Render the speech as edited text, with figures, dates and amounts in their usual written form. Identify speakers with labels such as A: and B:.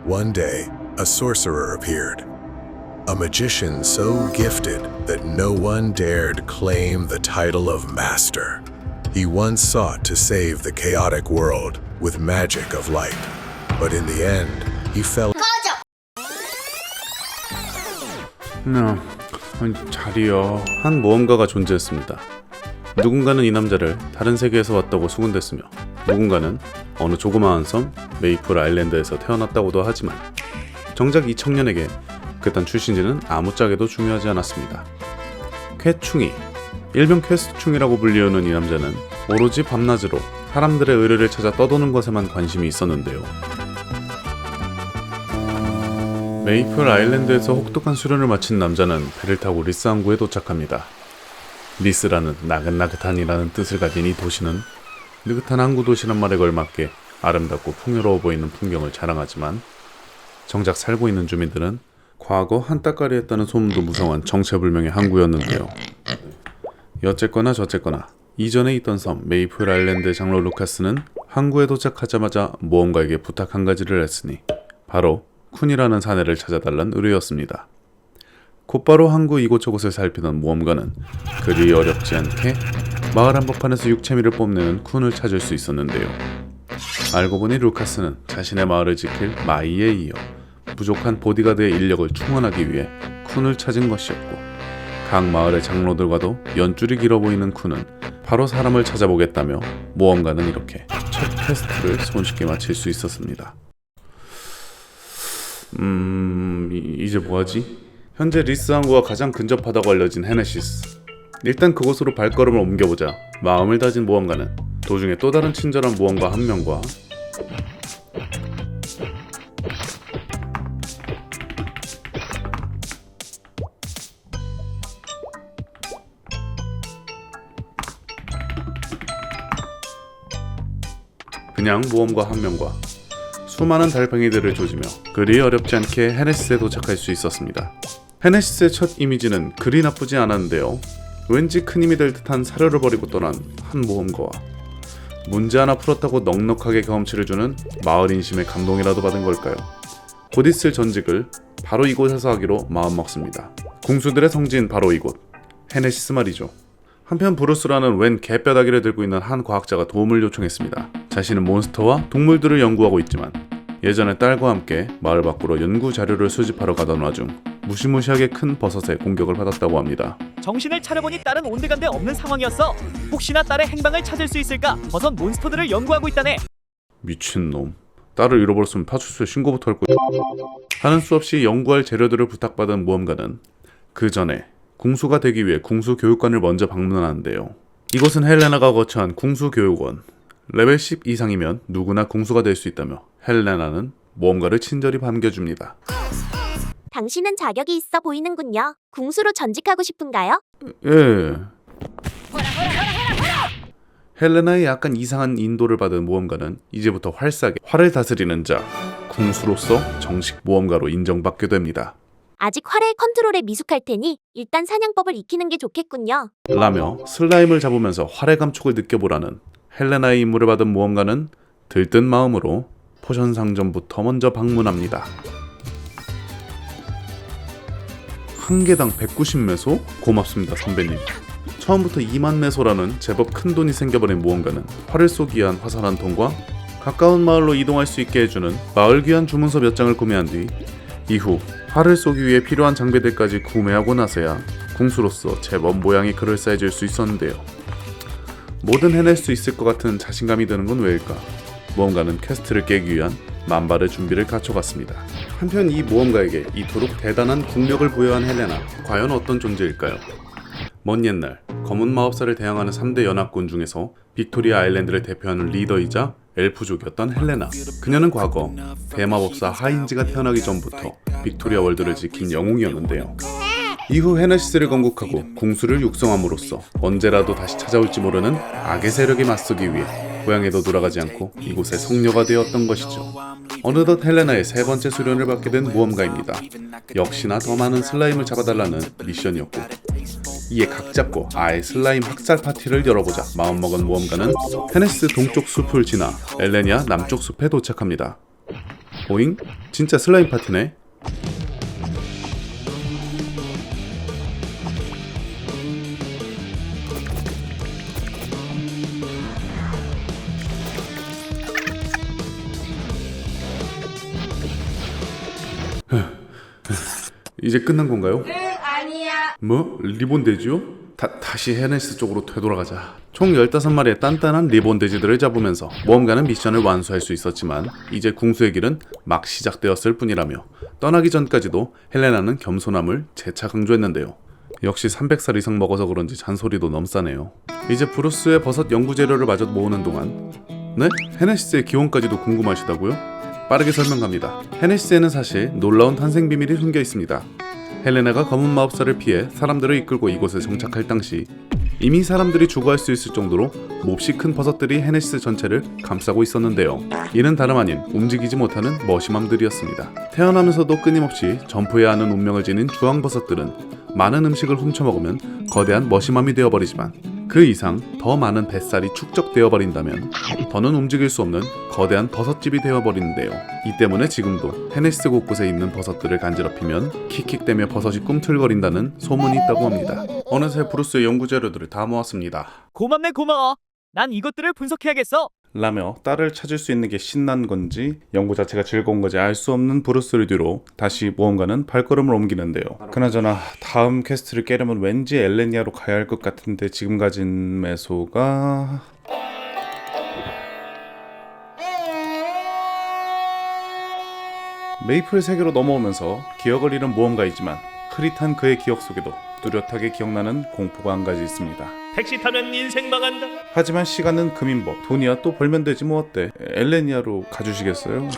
A: One day, a sorcerer appeared. A magician so gifted that no one dared claim the title of master. He once sought to save the chaotic world with magic of light, but in the end, he fell.
B: 자리요. 한 모험가가 존재했습니다. 누군가는 이 남자를 다른 세계에서 왔다고 수군댔으며 누군가는 어느 조그마한 섬 메이플 아일랜드에서 태어났다고도 하지만 정작 이 청년에게 그딴 출신지는 아무짝에도 중요하지 않았습니다. 쾌충이, 일명 퀘스트충이라고 불리우는 이 남자는 오로지 밤낮으로 사람들의 의뢰를 찾아 떠도는 것에만 관심이 있었는데요. 메이플 아일랜드에서 혹독한 수련을 마친 남자는 배를 타고 리스 항구에 도착합니다. 리스라는 나긋나긋한이라는 뜻을 가진 이 도시는 느긋한 항구 도시란 말에 걸맞게 아름답고 풍요로워 보이는 풍경을 자랑하지만 정작 살고 있는 주민들은 과거 한따까리 했다는 소문도 무성한 정체불명의 항구였는데요. 여쨌거나 저쨌거나 이전에 있던 섬 메이플 아일랜드의 장로 루카스는 항구에 도착하자마자 모험가에게 부탁 한 가지를 했으니 바로 쿤이라는 사내를 찾아달란 의뢰였습니다. 곧바로 항구 이곳저곳을 살피던 모험가는 그리 어렵지 않게 마을 한복판에서 육체미를 뽐내는 쿤을 찾을 수 있었는데요. 알고 보니 루카스는 자신의 마을을 지킬 마이에 이어 부족한 보디가드의 인력을 충원하기 위해 쿤을 찾은 것이었고 각 마을의 장로들과도 연줄이 길어 보이는 쿤은 바로 사람을 찾아보겠다며 모험가는 이렇게 첫 퀘스트를 손쉽게 마칠 수 있었습니다. 이제 뭐하지? 현재 리스 항구가 가장 근접하다고 알려진 헤네시스. 일단 그곳으로 발걸음을 옮겨보자 마음을 다진 모험가는 도중에 또 다른 친절한 모험가 한 명과 그냥 모험가 한 명과 수많은 달팽이들을 조지며 그리 어렵지 않게 헤네시스에 도착할 수 있었습니다. 헤네시스의 첫 이미지는 그리 나쁘지 않았는데요. 왠지 큰 힘이 될 듯한 사료를 버리고 떠난 한 모험가와 문제 하나 풀었다고 넉넉하게 경험치를 주는 마을 인심의 감동이라도 받은 걸까요? 곧 있을 전직을 바로 이곳에서 하기로 마음먹습니다. 궁수들의 성지인 바로 이곳, 헤네시스 말이죠. 한편 브루스라는 웬 개뼈다귀를 들고 있는 한 과학자가 도움을 요청했습니다. 자신은 몬스터와 동물들을 연구하고 있지만 예전에 딸과 함께 마을 밖으로 연구 자료를 수집하러 가던 와중 무시무시하게 큰 버섯의 공격을 받았다고 합니다.
C: 정신을 차려보니 딸은 온데간데 없는 상황이었어. 혹시나 딸의 행방을 찾을 수 있을까 버섯 몬스터들을 연구하고 있다네.
B: 미친놈. 딸을 잃어버렸으면 파출소에 신고부터 할 거야. 하는 수 없이 연구할 재료들을 부탁받은 모험가는 그 전에 궁수가 되기 위해 궁수 교육관을 먼저 방문하는데요. 이곳은 헬레나가 거처한 궁수 교육원. 레벨 10 이상이면 누구나 궁수가 될 수 있다며 헬레나는 모험가를 친절히 반겨줍니다.
D: 당신은 자격이 있어 보이는군요. 궁수로 전직하고 싶은가요?
B: 예. 헬레나의 약간 이상한 인도를 받은 모험가는 이제부터 활싸게 활을 다스리는 자, 궁수로서 정식 모험가로 인정받게 됩니다.
D: 아직 활의 컨트롤에 미숙할 테니 일단 사냥법을 익히는 게 좋겠군요.
B: 라며 슬라임을 잡으면서 활의 감촉을 느껴보라는 헬레나의 임무를 받은 모험가는 들뜬 마음으로 포션 상점부터 먼저 방문합니다. 한 개당 190메소? 고맙습니다 선배님. 처음부터 2만 메소라는 제법 큰 돈이 생겨버린 모험가는 활을 쏘기 위한 화살 한 통과 가까운 마을로 이동할 수 있게 해주는 마을 귀환 주문서 몇 장을 구매한 뒤 이후 활을 쏘기 위해 필요한 장비들까지 구매하고 나서야 궁수로서 제법 모양이 그럴싸해질 수 있었는데요. 뭐든 해낼 수 있을 것 같은 자신감이 드는 건 왜일까? 모험가는 퀘스트를 깨기 위한 만발의 준비를 갖춰갔습니다. 한편 이 모험가에게 이토록 대단한 국력을 부여한 헬레나, 과연 어떤 존재일까요? 먼 옛날 검은 마법사를 대항하는 3대 연합군 중에서 빅토리아 아일랜드를 대표하는 리더이자 엘프족이었던 헬레나. 그녀는 과거 대마법사 하인즈가 태어나기 전부터 빅토리아 월드를 지킨 영웅이었는데요. 이후 헤네시스를 건국하고 궁수를 육성함으로써 언제라도 다시 찾아올지 모르는 악의 세력에 맞서기 위해 고향에도 돌아가지 않고 이곳의 성녀가 되었던 것이죠. 어느덧 헬레나의 세 번째 수련을 받게 된 모험가입니다. 역시나 더 많은 슬라임을 잡아달라는 미션이었고 이에 각 잡고 아예 슬라임 학살 파티를 열어보자 마음먹은 모험가는 헤네시스 동쪽 숲을 지나 엘레니아 남쪽 숲에 도착합니다. 오잉? 진짜 슬라임 파티네. 이제 끝난 건가요?
E: 아니야.
B: 뭐? 리본 돼지요? 다시 헤네시스 쪽으로 되돌아가자. 총 15마리의 단단한 리본 돼지들을 잡으면서 모험가는 미션을 완수할 수 있었지만 이제 궁수의 길은 막 시작되었을 뿐이라며 떠나기 전까지도 헬레나는 겸손함을 재차 강조했는데요. 역시 300살 이상 먹어서 그런지 잔소리도 넘싸네요. 이제 브루스의 버섯 연구 재료를 마저 모으는 동안 네? 헤네시스의 기원까지도 궁금하시다고요? 빠르게 설명합니다. 헤네시스에는 사실 놀라운 탄생 비밀이 숨겨 있습니다. 헬레나가 검은 마법사를 피해 사람들을 이끌고 이곳에 정착할 당시 이미 사람들이 죽어할 수 있을 정도로 몹시 큰 버섯들이 헤네시스 전체를 감싸고 있었는데요. 이는 다름 아닌 움직이지 못하는 머시맘들이었습니다. 태어나면서도 끊임없이 점프해야 하는 운명을 지닌 주황버섯들은 많은 음식을 훔쳐먹으면 거대한 머시맘이 되어버리지만 그 이상 더 많은 뱃살이 축적되어 버린다면 더는 움직일 수 없는 거대한 버섯집이 되어버리는데요. 이 때문에 지금도 헤네시스 곳곳에 있는 버섯들을 간지럽히면 킥킥대며 버섯이 꿈틀거린다는 소문이 있다고 합니다. 어느새 브루스의 연구 재료들을 다 모았습니다.
C: 고맙네 고마워. 난 이것들을 분석해야겠어.
B: 라며 딸을 찾을 수 있는 게 신난 건지 연구 자체가 즐거운 건지 알 수 없는 브루스를 뒤로 다시 모험가는 발걸음을 옮기는데요. 그나저나 다음 퀘스트를 깨려면 왠지 엘레니아로 가야 할 것 같은데 지금 가진 메소가... 메이플 세계로 넘어오면서 기억을 잃은 모험가이지만 흐릿한 그의 기억 속에도 뚜렷하게 기억나는 공포가 한 가지 있습니다.
C: 택시 타면 인생 망한다.
B: 하지만 시간은 금인법. 돈이야 또 벌면 되지 뭐 어때. 엘레니아로 가주시겠어요?